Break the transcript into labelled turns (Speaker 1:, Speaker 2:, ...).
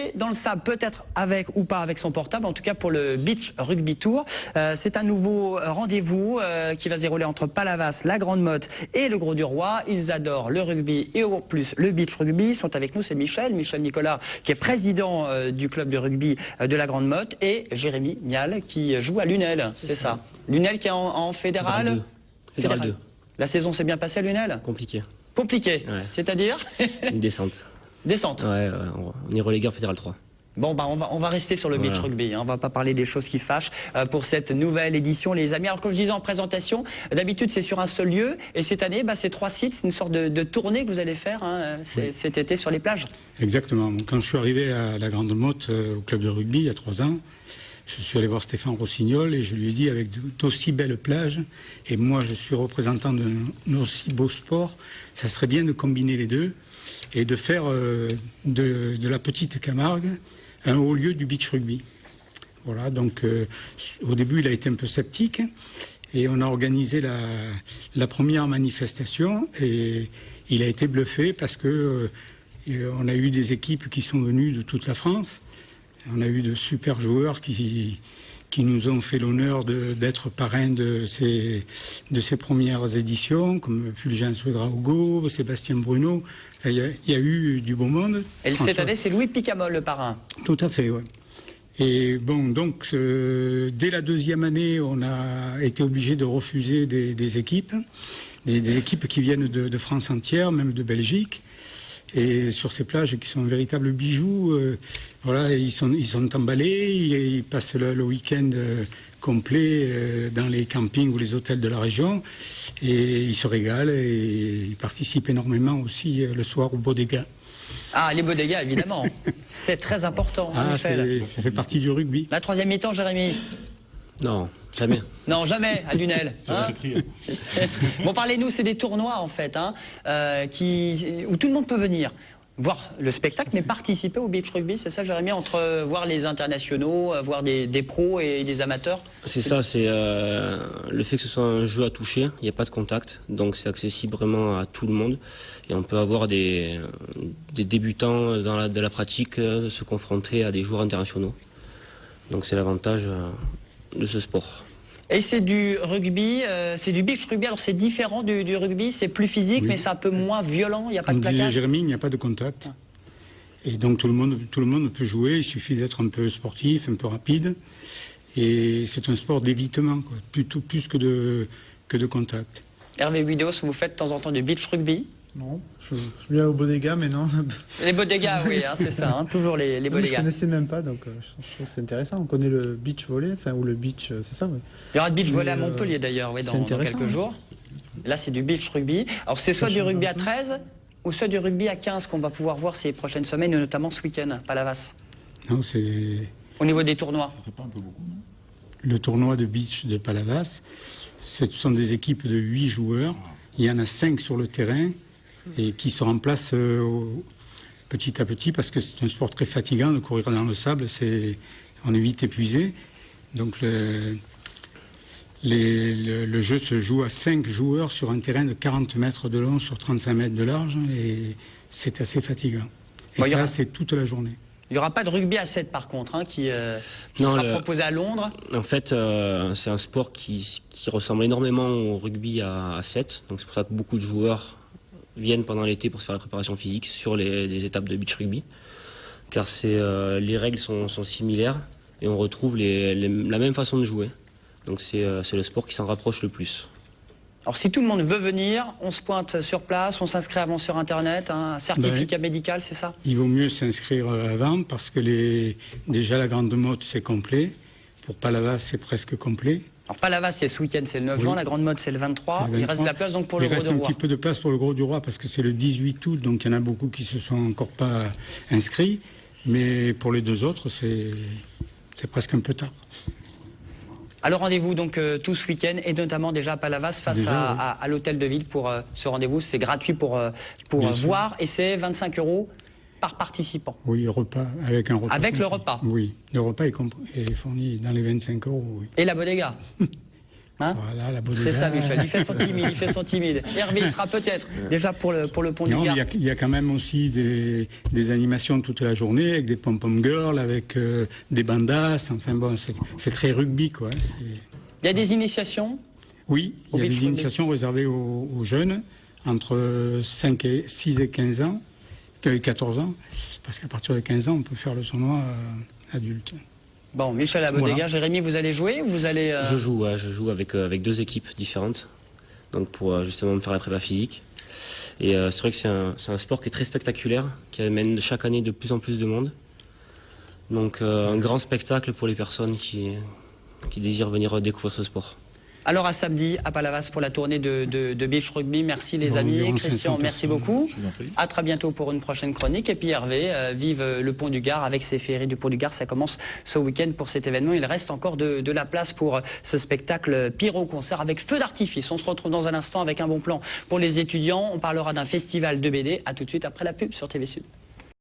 Speaker 1: aller dans le sable, peut-être avec ou pas avec son portable, en tout cas pour le Beach Rugby Tour. C'est un nouveau rendez-vous qui va se dérouler entre Palavas, la Grande Motte et le Grau-du-Roi. Ils adorent le rugby et au plus le beach rugby. Ils sont avec nous, c'est Michel Nicolas, qui est président du club de rugby de la Grande Motte, et Jérémy Nial qui joue à Lunel, c'est ça. Lunel qui est en fédéral.
Speaker 2: Fédéral 2.
Speaker 1: La saison s'est bien passée à Lunel?
Speaker 2: Compliqué.
Speaker 1: Compliqué, ouais. C'est-à-dire
Speaker 2: une descente.
Speaker 1: Descente.
Speaker 2: Ouais, on est relégué en fédéral 3.
Speaker 1: Bon, bah on va rester sur le beach rugby, hein. On va pas parler des choses qui fâchent pour cette nouvelle édition, les amis. Alors, comme je disais en présentation, d'habitude c'est sur un seul lieu, et cette année, bah, c'est 3 sites, c'est une sorte de tournée que vous allez faire, hein, cet été sur les plages.
Speaker 3: Exactement. Quand je suis arrivé à la Grande Motte, au club de rugby, il y a 3 ans, je suis allé voir Stéphane Rossignol et je lui ai dit, avec d'aussi belles plages, et moi je suis représentant d'un aussi beau sport, ça serait bien de combiner les deux et de faire de la petite Camargue un haut lieu du beach rugby. Voilà, donc au début il a été un peu sceptique et on a organisé la première manifestation et il a été bluffé parce que on a eu des équipes qui sont venues de toute la France. On a eu de super joueurs qui nous ont fait l'honneur d'être parrains de ces premières éditions, comme Fulgence Ouedraogo, Sébastien Bruno. Enfin, il y a eu du beau monde.
Speaker 1: Et cette année, c'est Louis Picamol, le parrain.
Speaker 3: Tout à fait, oui. Et bon, donc, dès la deuxième année, on a été obligé de refuser des équipes, des équipes qui viennent de France entière, même de Belgique. Et sur ces plages qui sont un véritable bijou, voilà, ils sont emballés, ils passent le week-end complet dans les campings ou les hôtels de la région, et ils se régalent et ils participent énormément aussi le soir aux bodega.
Speaker 1: Ah, les bodega, évidemment. C'est très important.
Speaker 3: Ah, ça fait partie du rugby.
Speaker 1: La troisième mi-temps, Jérémy?
Speaker 2: Non, jamais.
Speaker 1: Non, jamais, à Lunel. Hein. Bon, parlez-nous, c'est des tournois, en fait, hein, où tout le monde peut venir voir le spectacle, mais participer au beach rugby, c'est ça, Jérémy, entre voir les internationaux, voir des pros et des amateurs? C'est
Speaker 2: ça, c'est le fait que ce soit un jeu à toucher, il n'y a pas de contact, donc c'est accessible vraiment à tout le monde. Et on peut avoir des débutants de la pratique se confronter à des joueurs internationaux. Donc c'est l'avantage de ce sport.
Speaker 1: Et c'est du rugby, c'est du beach rugby, alors c'est différent du rugby, c'est plus physique, oui, mais c'est un peu moins violent, il n'y a pas de plaquage.
Speaker 3: Comme disait Jérémy, il n'y a pas de contact. Et donc tout le monde peut jouer, il suffit d'être un peu sportif, un peu rapide. Et c'est un sport d'évitement, quoi, plutôt plus que de contact.
Speaker 1: Hervé Widos, vous faites de temps en temps du beach rugby?
Speaker 4: Non, je viens au bodega, mais non.
Speaker 1: Les bodegas, oui, hein, c'est ça, hein, toujours les bodegas.
Speaker 4: Je ne connaissais même pas, donc je trouve que c'est intéressant. On connaît le beach volley, enfin, ou le beach, c'est ça, oui.
Speaker 1: Il y aura le beach volley à Montpellier d'ailleurs, oui, dans quelques jours. Là, c'est du beach rugby. Alors, c'est soit du rugby à 13 ou soit du rugby à 15 qu'on va pouvoir voir ces prochaines semaines, et notamment ce week-end à Palavas.
Speaker 3: Non, c'est...
Speaker 1: Au niveau des tournois.
Speaker 5: Ça fait pas un peu beaucoup, non?
Speaker 3: Le tournoi de beach de Palavas, ce sont des équipes de 8 joueurs. Il y en a 5 sur le terrain et qui se remplacent petit à petit parce que c'est un sport très fatigant de courir dans le sable, on est vite épuisé. Donc le jeu se joue à 5 joueurs sur un terrain de 40 mètres de long sur 35 mètres de large et c'est assez fatigant. Et ça, c'est toute la journée.
Speaker 1: Il n'y aura pas de rugby à 7 par contre, hein, qui sera proposé à Londres.
Speaker 2: En fait, c'est un sport qui ressemble énormément au rugby à 7. Donc c'est pour ça que beaucoup de joueurs viennent pendant l'été pour se faire la préparation physique sur les étapes de beach rugby. Car les règles sont similaires et on retrouve la même façon de jouer. Donc c'est le sport qui s'en rapproche le plus.
Speaker 1: Alors si tout le monde veut venir, on se pointe sur place, on s'inscrit avant sur Internet, hein, un certificat médical, c'est ça? Il
Speaker 3: vaut mieux s'inscrire avant parce que déjà la Grande Motte c'est complet. Pour Palavas c'est presque complet.
Speaker 1: Alors Palavas c'est ce week-end, c'est le 9 juin, la Grande Motte c'est le 23. Il reste de la place donc pour le Grau-du-Roi.
Speaker 3: Il reste un petit peu de place pour le Grau-du-Roi parce que c'est le 18 août, donc il y en a beaucoup qui se sont encore pas inscrits. Mais pour les deux autres, c'est presque un peu tard.
Speaker 1: Alors rendez-vous donc tout ce week-end et notamment déjà à Palavas face à l'hôtel de ville pour ce rendez-vous. C'est gratuit pour voir et c'est 25 € par participant.
Speaker 3: Oui, repas, avec un repas.
Speaker 1: Avec le repas.
Speaker 3: Oui, le repas est fourni dans les 25 €. Oui.
Speaker 1: Et la bodega. Hein,
Speaker 3: voilà, la Baudelaire.
Speaker 1: c'est ça, Michel. Il fait son timide. Hervé, il sera peut-être déjà pour le pont du
Speaker 3: Non,
Speaker 1: Gard.
Speaker 3: il y a quand même aussi des animations toute la journée avec des pom-pom girls, avec des bandas. Enfin bon, c'est très rugby, quoi.
Speaker 1: Il y a des initiations?
Speaker 3: Oui, il y a
Speaker 1: beach
Speaker 3: des
Speaker 1: rugby.
Speaker 3: initiations réservées aux jeunes entre 6 et 15 ans, 14 ans, parce qu'à partir de 15 ans, on peut faire le tournoi adulte.
Speaker 1: Bon, Michel Abodega,
Speaker 3: Voilà.
Speaker 1: Jérémy, vous allez jouer ou vous allez...
Speaker 2: Je joue avec 2 équipes différentes, donc pour justement me faire la prépa physique. Et c'est vrai que c'est un sport qui est très spectaculaire, qui amène chaque année de plus en plus de monde. Donc un grand spectacle pour les personnes qui désirent venir découvrir ce sport.
Speaker 1: Alors à samedi, à Palavas pour la tournée de Beach Rugby. Merci les amis.
Speaker 3: environ
Speaker 1: Christian,
Speaker 3: 500
Speaker 1: merci
Speaker 3: personnes.
Speaker 1: beaucoup.
Speaker 5: Je vous en prie.
Speaker 1: À très bientôt pour une prochaine chronique. Et puis Hervé, vive le Pont du Gard avec ses féeries du Pont du Gard. Ça commence ce week-end pour cet événement. Il reste encore de la place pour ce spectacle pyro-concert avec feu d'artifice. On se retrouve dans un instant avec un bon plan pour les étudiants. On parlera d'un festival de BD. À tout de suite après la pub sur TV Sud.